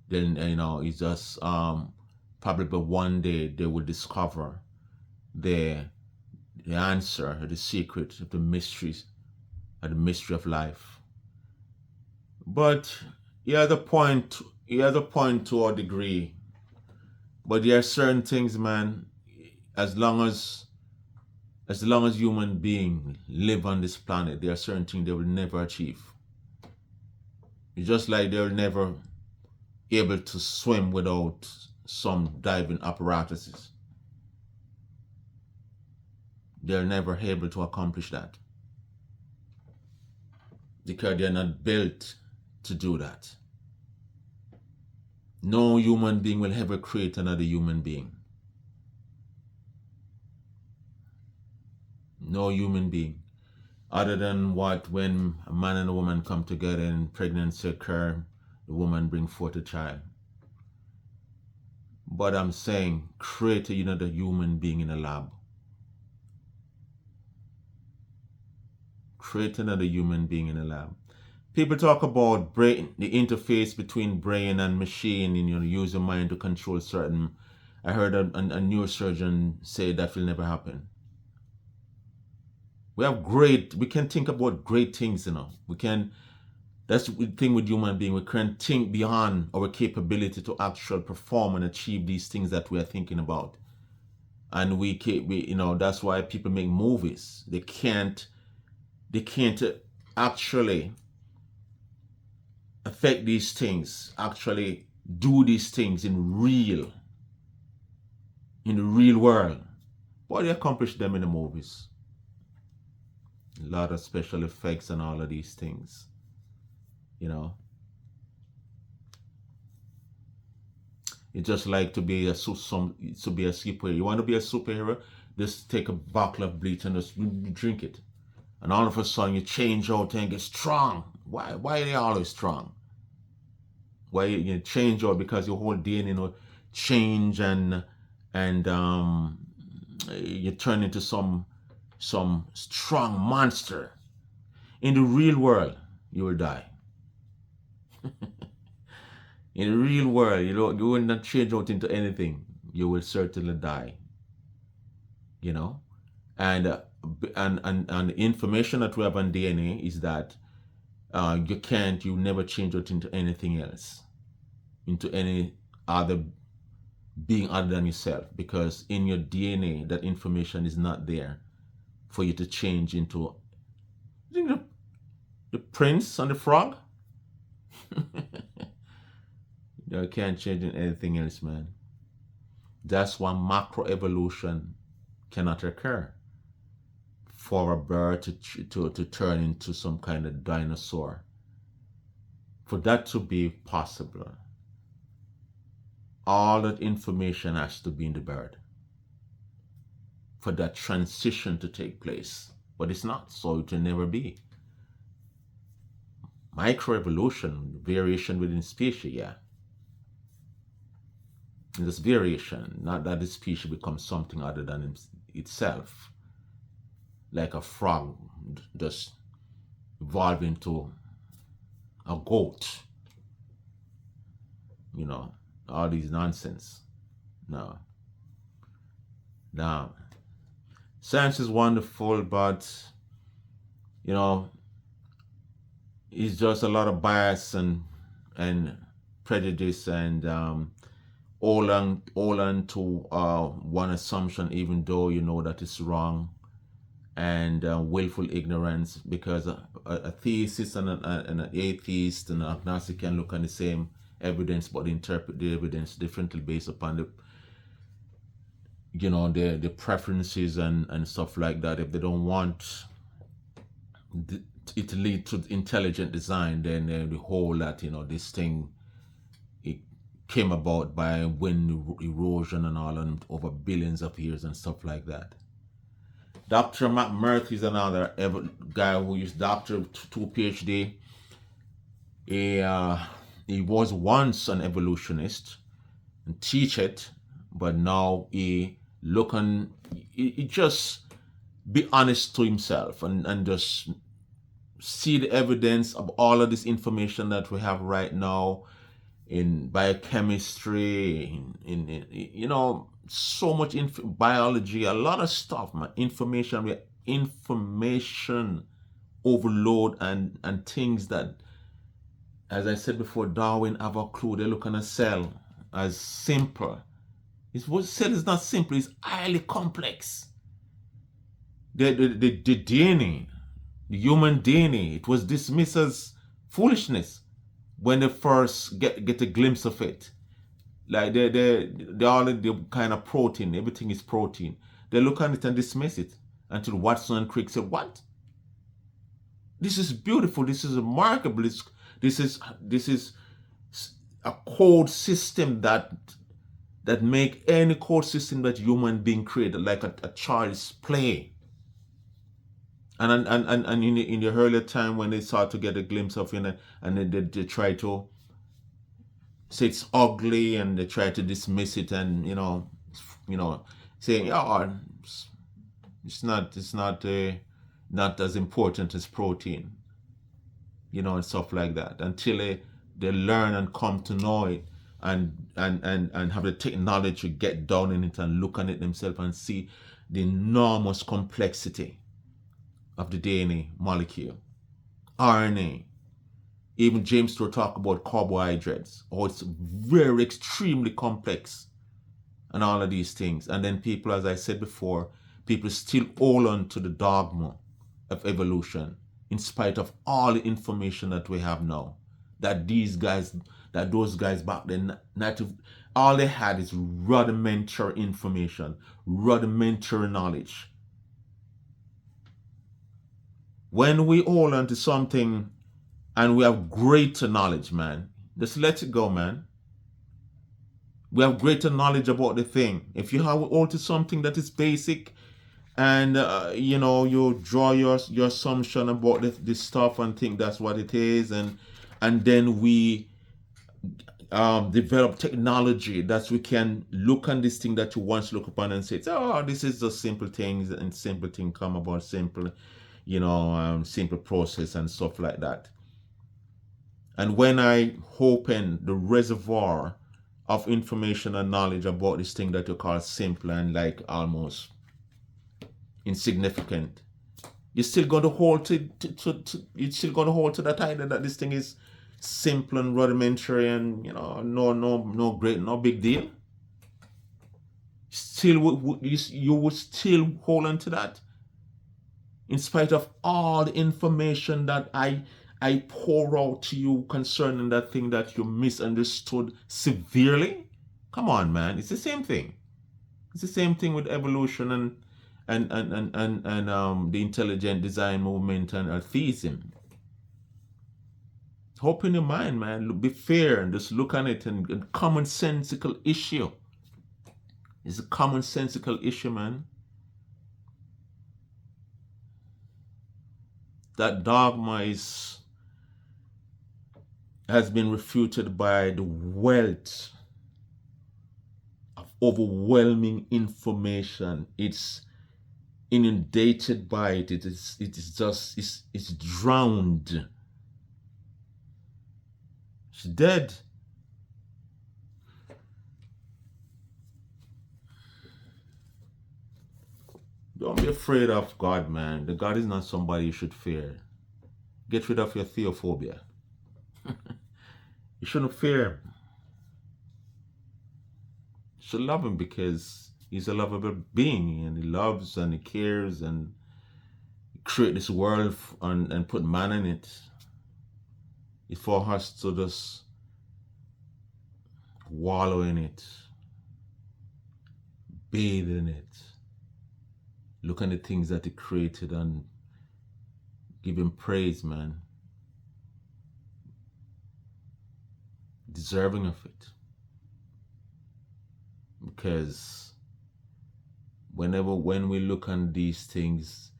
Then, it's just probably one day they will discover the answer, the secret of the mysteries, of the mystery of life. But he has a point to a degree. But there are certain things, man, as long as human beings live on this planet, there are certain things they will never achieve. It's just like they'll never be able to swim without some diving apparatuses. They're never able to accomplish that because they're not built to do that. No human being will ever create another human being. No human being. Other than when a man and a woman come together and pregnancy occur, the woman bring forth a child. But I'm saying, create another human being in a lab. Create another human being in a lab. People talk about brain, the interface between brain and machine, and use your mind to control certain. I heard a neurosurgeon say that will never happen. We can think about great things, that's the thing with human being. We can think beyond our capability to actually perform and achieve these things that we are thinking about. And that's why people make movies. They can't actually affect these things, actually do these things in the real world. But they accomplish them in the movies. A lot of special effects and all of these things. You know, it's just like to be a superhero. You want to be a superhero? Just take a bottle of bleach and just drink it, and all of a sudden you change out and get strong. Why? Why are they always strong? Why you change out? Because your whole DNA, change and you turn into some strong monster. In the real world, you will die. In the real world, you will not change out into anything. You will certainly die. You know, and and the information that we have on DNA is that you never change out into anything else, into any other being other than yourself, because in your DNA that information is not there for you to change into. I think the prince and the frog. You can't change in anything else, man. That's why macroevolution cannot occur for a bird to turn into some kind of dinosaur. For that to be possible, all that information has to be in the bird for that transition to take place. But it's not, so it will never be. Microevolution, variation within species, yeah. And this variation, not that the species becomes something other than itself, like a frog just evolve into a goat, all these nonsense. No. Now, science is wonderful, but, it's just a lot of bias and prejudice and all on to one assumption, even though you know that it's wrong, and willful ignorance, because a theist and an atheist and an agnostic can look on the same evidence but interpret the evidence differently based upon the preferences and stuff like that. If they don't want it to lead to intelligent design, then the whole that this thing, it came about by wind erosion and all, and over billions of years and stuff like that. Dr. McMurphy is another guy who is Doctor 2 PhD. He was once an evolutionist and teach it, but now he just be honest to himself and just see the evidence of all of this information that we have right now in biochemistry, in so much biology, a lot of stuff, man. Information overload and things that, as I said before, Darwin have a clue. They look on a cell as simple. Cell is not simple, it's highly complex. The DNA, the human DNA, it was dismissed as foolishness when they first get a glimpse of it. Like they all the kind of protein, everything is protein. They look at it and dismiss it until Watson and Crick said, "What? This is beautiful. This is remarkable. This is a code system that make any code system that human being created like a child's play." And in the earlier time when they start to get a glimpse of it, and they try to say it's ugly, and they try to dismiss it, and saying, "Oh, it's not as important as protein," and stuff like that, until they learn and come to know it, and have the technology to get down in it and look on it themselves and see the enormous complexity of the DNA molecule, RNA. Even James Stewart talk about carbohydrates. Oh, it's very extremely complex and all of these things. And then people, as I said before, people still hold on to the dogma of evolution in spite of all the information that we have now. That those guys back then, all they had is rudimentary information, rudimentary knowledge. When we hold on to something and we have greater knowledge, man, just let it go, man. We have greater knowledge about the thing. If you have hold to something that is basic, and you draw your assumption about this stuff and think that's what it is, and then we develop technology that we can look on this thing that you once look upon and say, oh, this is just simple things, and simple thing come about simple, simple process and stuff like that. And when I open the reservoir of information and knowledge about this thing that you call simple and like almost insignificant, you're still going to hold you're still going to hold to that idea that this thing is simple and rudimentary and no great, no big deal. Still, you would still hold on to that in spite of all the information that I pour out to you concerning that thing that you misunderstood severely. Come on, man, it's the same thing. It's the same thing with evolution and the intelligent design movement and atheism. Open your mind, man. Be fair and just look on it and commonsensical issue. It's a commonsensical issue, man. That dogma has been refuted by the wealth of overwhelming information. It's inundated by it. It's drowned. It's dead. Don't be afraid of God, man. The God is not somebody you should fear. Get rid of your theophobia. You shouldn't fear him. You should love him because he's a lovable being, and he loves and he cares and create this world and put man in it. It's for us to just wallow in it, bathe in it, look at the things that he created and give him praise, man. Deserving of it. Because when we look on these things,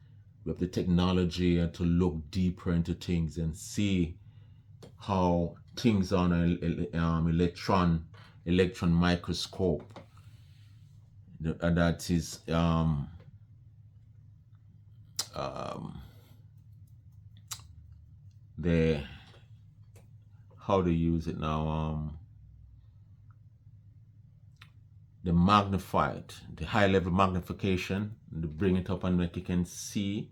we have the technology and to look deeper into things and see how things on an electron microscope, and that is the how to use it now, the magnified, the high level magnification, to bring it up and like you can see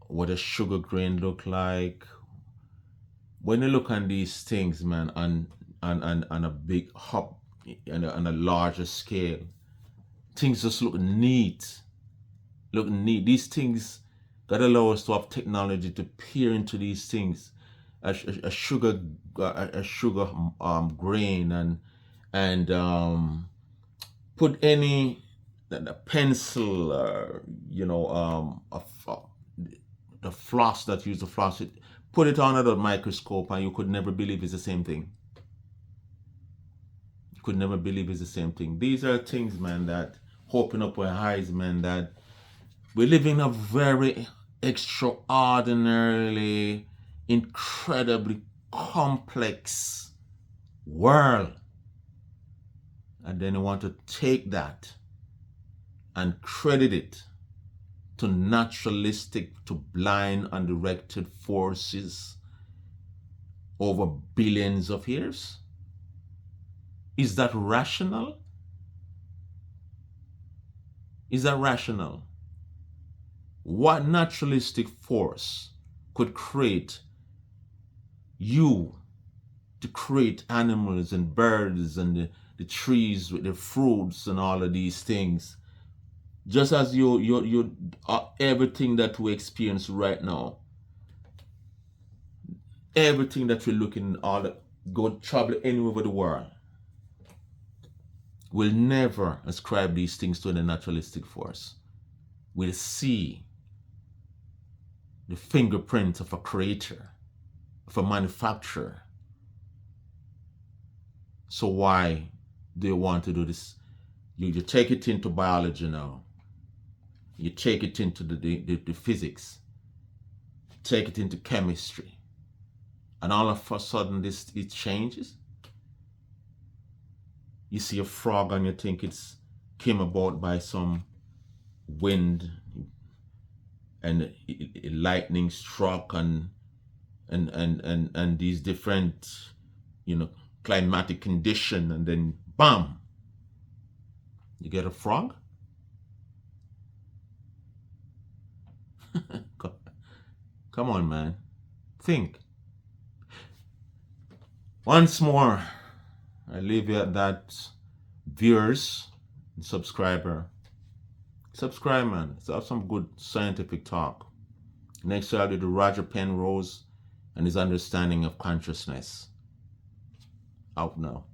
what a sugar grain look like. When you look on these things, man, on a big hub and on a larger scale, things just look neat. These things that allow us to have technology to peer into these things, a sugar grain, and put any the pencil, the floss that use the floss, put it under the microscope, and you could never believe it's the same thing. You could never believe it's the same thing. These are things, man, that open up our eyes, man, that we live in a very extraordinarily, incredibly complex world. And then you want to take that and credit it to naturalistic, to blind, undirected forces over billions of years? Is that rational? Is that rational? What naturalistic force could create you to create animals and birds and the trees with the fruits and all of these things? Just as you everything that we experience right now, everything that we're looking all the, go travel anywhere over the world, will never ascribe these things to the naturalistic force. We'll see the fingerprint of a creator, of a manufacturer. So why do you want to do this? You take it into biology now. You take it into the physics. Take it into chemistry. And all of a sudden it changes. You see a frog and you think it's came about by some wind and lightning struck and these different, climatic condition, and then bam, you get a frog. Come on, man, think. Once more, I leave you at that. Viewers and subscribe, man. Let's have some good scientific talk. Next, I'll do Roger Penrose and his understanding of consciousness. Out now.